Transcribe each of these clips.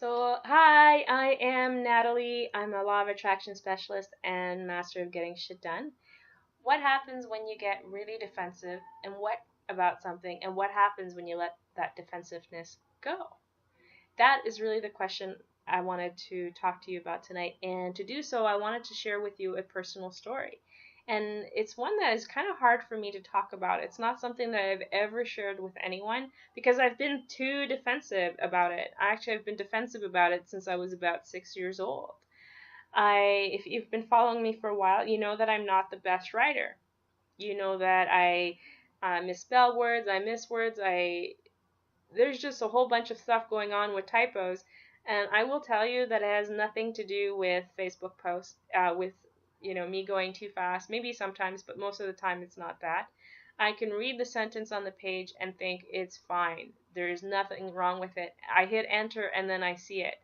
Hi, I am Natalie. I'm a law of attraction specialist and master of getting shit done. What happens when you get really defensive and what about something, and what happens when you let that defensiveness go? That is really the question I wanted to talk to you about tonight. And to do so, I wanted to share with you a personal story. And it's one that is kind of hard for me to talk about. It's not something that I've ever shared with anyone because I've been too defensive about it. Actually, I've been defensive about it since I was about 6 years old. If you've been following me for a while, you know that I'm not the best writer. You know that I misspell words, I miss words, there's just a whole bunch of stuff going on with typos, and I will tell you that it has nothing to do with Facebook posts, with me going too fast. Maybe sometimes, but most of the time it's not that. I can read the sentence on the page and think it's fine. There's nothing wrong with it. I hit enter and then I see it.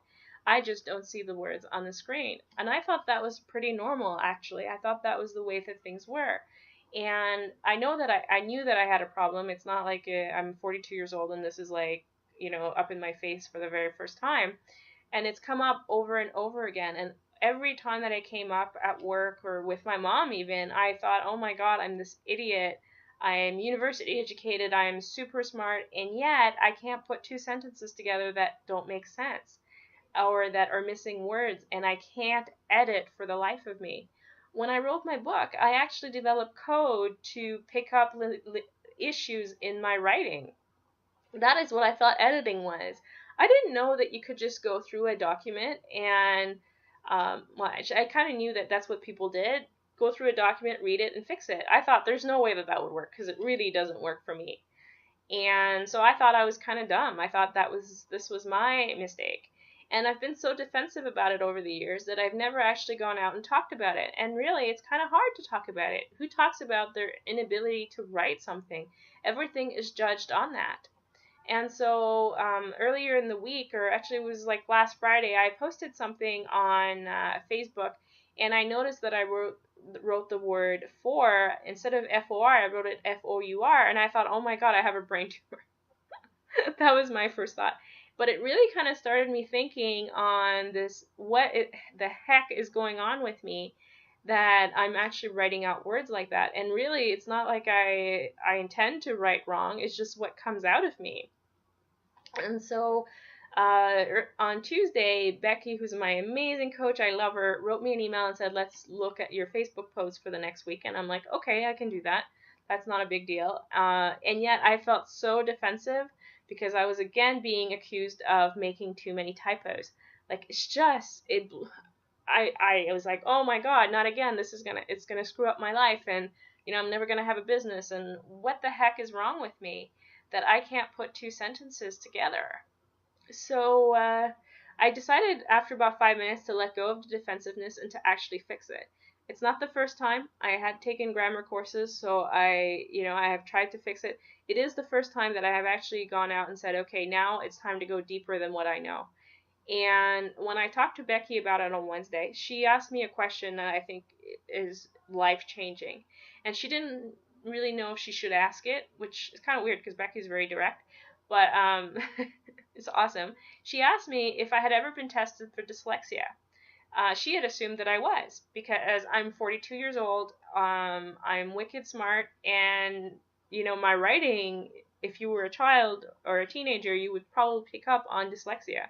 I just don't see the words on the screen. And I thought that was pretty normal, actually. I thought that was the way that things were. And I know that I knew that I had a problem. It's not like I'm 42 years old and this is like, up in my face for the very first time. And it's come up over and over again. And every time that I came up at work or with my mom even, I thought, oh my God, I'm this idiot. I am university educated. I am super smart. And yet I can't put two sentences together that don't make sense or that are missing words, and I can't edit for the life of me. When I wrote my book, I actually developed code to pick up issues in my writing. That is what I thought editing was. I didn't know that you could just go through a document and, well, I kind of knew that that's what people did. Go through a document, read it, and fix it. I thought there's no way that that would work because it really doesn't work for me. And so I thought I was kind of dumb. I thought this was my mistake. And I've been so defensive about it over the years that I've never actually gone out and talked about it. And really, it's kind of hard to talk about it. Who talks about their inability to write something? Everything is judged on that. And so earlier in the week, or actually it was like last Friday, I posted something on Facebook, and I noticed that I wrote the word for instead of FOR. I wrote it FOUR, and I thought, oh my God, I have a brain tumor. That was my first thought. But it really kind of started me thinking on this, the heck is going on with me that I'm actually writing out words like that. And really, it's not like I intend to write wrong. It's just what comes out of me. And so on Tuesday, Becky, who's my amazing coach, I love her, wrote me an email and said, let's look at your Facebook post for the next week. And I'm like, okay, I can do that. That's not a big deal. And yet I felt so defensive because I was again being accused of making too many typos. Like, I was like, oh my God, not again. It's gonna screw up my life, and I'm never gonna have a business. And what the heck is wrong with me that I can't put two sentences together? So I decided after about 5 minutes to let go of the defensiveness and to actually fix it. It's not the first time. I had taken grammar courses, so I have tried to fix it. It is the first time that I have actually gone out and said, okay, now it's time to go deeper than what I know. And when I talked to Becky about it on Wednesday, she asked me a question that I think is life-changing. And she didn't really know if she should ask it, which is kind of weird because Becky's very direct. But it's awesome. She asked me if I had ever been tested for dyslexia. She had assumed that I was because I'm 42 years old. I'm wicked smart, and my writing. If you were a child or a teenager, you would probably pick up on dyslexia.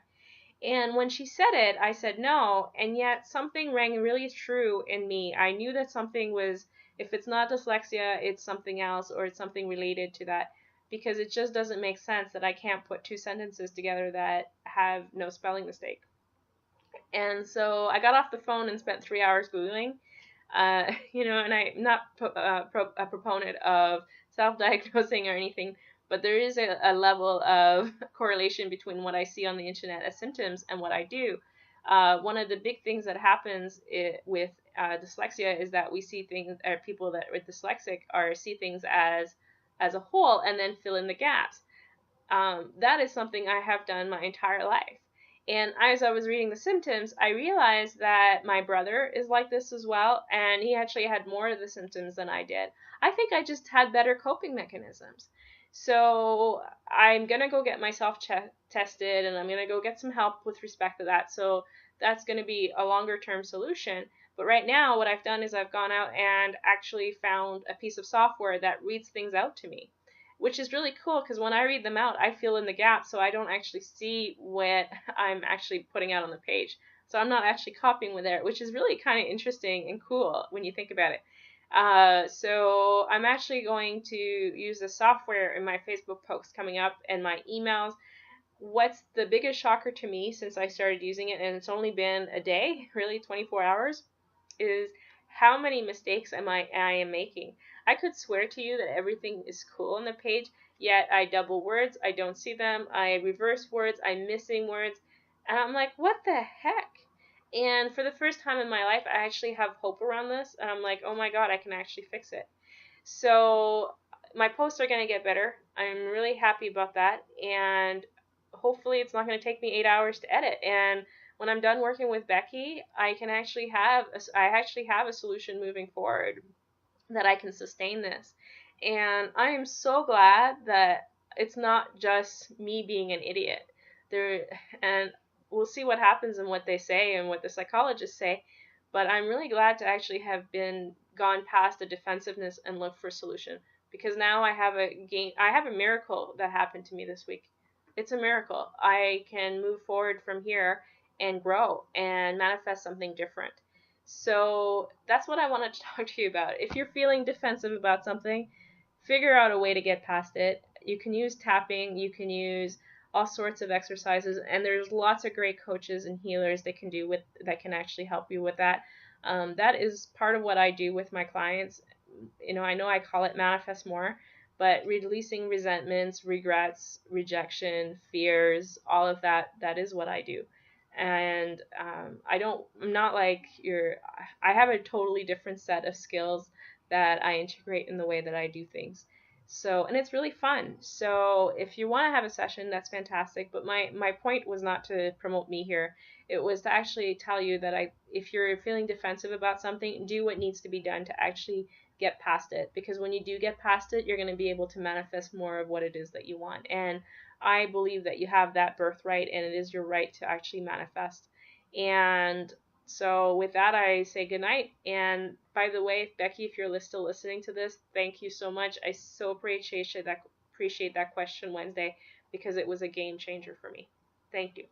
And when she said it, I said no, and yet something rang really true in me. I knew that something was, if it's not dyslexia, it's something else, or it's something related to that, because it just doesn't make sense that I can't put two sentences together that have no spelling mistake. And so I got off the phone and spent 3 hours Googling, and I'm not a proponent of self-diagnosing or anything, but there is a level of correlation between what I see on the internet as symptoms and what I do. One of the big things that happens with dyslexia is that we see things, or people that are dyslexic see things as a whole and then fill in the gaps. That is something I have done my entire life. And as I was reading the symptoms, I realized that my brother is like this as well, and he actually had more of the symptoms than I did. I think I just had better coping mechanisms. So I'm going to go get myself tested, and I'm going to go get some help with respect to that. So that's going to be a longer term solution. But right now, what I've done is I've gone out and actually found a piece of software that reads things out to me, which is really cool because when I read them out, I fill in the gaps so I don't actually see what I'm actually putting out on the page. So I'm not actually copying with it, which is really kind of interesting and cool when you think about it. So I'm actually going to use the software in my Facebook posts coming up and my emails. What's the biggest shocker to me since I started using it, and it's only been a day, really 24 hours, is how many mistakes I am making. I could swear to you that everything is cool on the page, yet I double words, I don't see them, I reverse words, I'm missing words, and I'm like, what the heck? And for the first time in my life, I actually have hope around this, and I'm like, oh my god, I can actually fix it. So my posts are going to get better. I'm really happy about that, and hopefully it's not going to take me 8 hours to edit. And when I'm done working with Becky, I actually have a solution moving forward that I can sustain this. And I am so glad that it's not just me being an idiot. There and we'll see what happens and what they say and what the psychologists say, but I'm really glad to actually have been gone past the defensiveness and look for a solution, because now I have a miracle that happened to me this week. It's a miracle. I can move forward from here and grow and manifest something different. So that's what I wanted to talk to you about. If you're feeling defensive about something, figure out a way to get past it. You can use tapping, you can use all sorts of exercises, and there's lots of great coaches and healers that can actually help you with that. That is part of what I do with my clients. I know I call it manifest more, but releasing resentments, regrets, rejection, fears, all of that is what I do. And I'm not like I have a totally different set of skills that I integrate in the way that I do things. So, and it's really fun. So if you want to have a session, that's fantastic. But my point was not to promote me here. It was to actually tell you that if you're feeling defensive about something, do what needs to be done to actually get past it. Because when you do get past it, you're going to be able to manifest more of what it is that you want. And I believe that you have that birthright, and it is your right to actually manifest. And so with that, I say goodnight. And by the way, Becky, if you're still listening to this, thank you so much. I so appreciate that question Wednesday, because it was a game changer for me. Thank you.